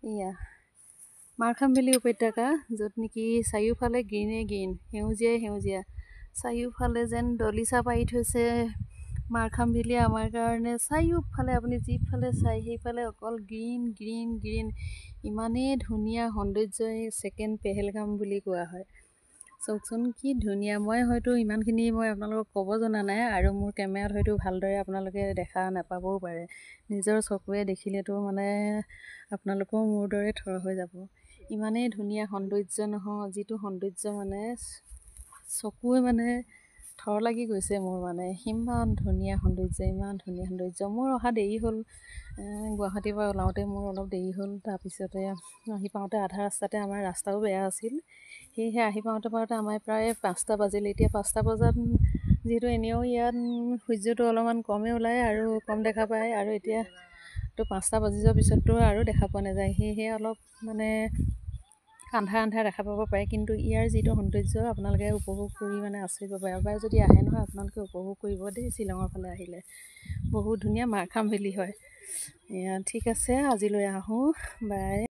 এয়া Markham valley উপত্যকা, য'ত নেকি চাৰিওফালে গ্ৰীণে গ্ৰীণ, সেউজীয়াই সেউজীয়া। চাৰিওফালে যেন দলিচা পাৰি থৈছে মাৰখাম ভেলীয়ে আমাৰ কাৰণে। চাৰিওফালে আপুনি যিফালে চাই সেইফালে অকল গ্ৰীণ গ্ৰীণ গ্ৰীণ। ইমানেই ধুনীয়া সৌন্দৰ্য এই ছেকেণ্ড পেহেলগাম বুলি কোৱা হয়। চাওকচোন কি ধুনীয়া। মই হয়তো ইমানখিনি আপোনালোকক ক'ব জনা নাই, আৰু মোৰ কেমেৰাত হয়তো ভালদৰে আপোনালোকে দেখা নাপাবও পাৰে। নিজৰ চকুৰে দেখিলেতো আপোনালোকেও মোৰ দৰে থৰ হৈ যাব। ইমানেই ধুনীয়া সৌন্দৰ্য নহয়, যিটো সৌন্দৰ্য চকুৱে থৰ লাগি গৈছে মোৰ। ইমান ধুনীয়া সৌন্দৰ্য, ইমান ধুনীয়া সৌন্দৰ্য। মোৰ অহা দেৰি হ'ল, গুৱাহাটীৰ পৰা ওলাওঁতে মোৰ অলপ দেৰি হ'ল। তাৰপিছতে আহি পাওঁতে আধা ৰাস্তাতে আমাৰ ৰাস্তাও বেয়া আছিল, সেয়েহে আহি পাওঁতে আমাৰ প্ৰায় 5টা বাজিলে। এতিয়া 5টা বজাত যিহেতু এনেও ইয়াত সূৰ্যটো অলপমান কমেই ওলায় আৰু কম দেখা পায়, আৰু এতিয়াতো 5টা বাজি যোৱাৰ পিছততো আৰু দেখা পোৱা নাযায়, সেয়েহে অলপ আন্ধাৰ আন্ধাৰ দেখা পাব পাৰে। কিন্তু ইয়াৰ যিটো সৌন্দৰ্য আপোনালোকে উপভোগ কৰি আচৰিত পাব। এবাৰ যদি আহে নহয় আপোনালোকে উপভোগ কৰিব দেই। শ্বিলঙৰ ফালে আহিলে বহুত ধুনীয়া মাৰখাম ভেলী হয়। ঠিক আছে, আজিলৈ আহোঁ, বাই।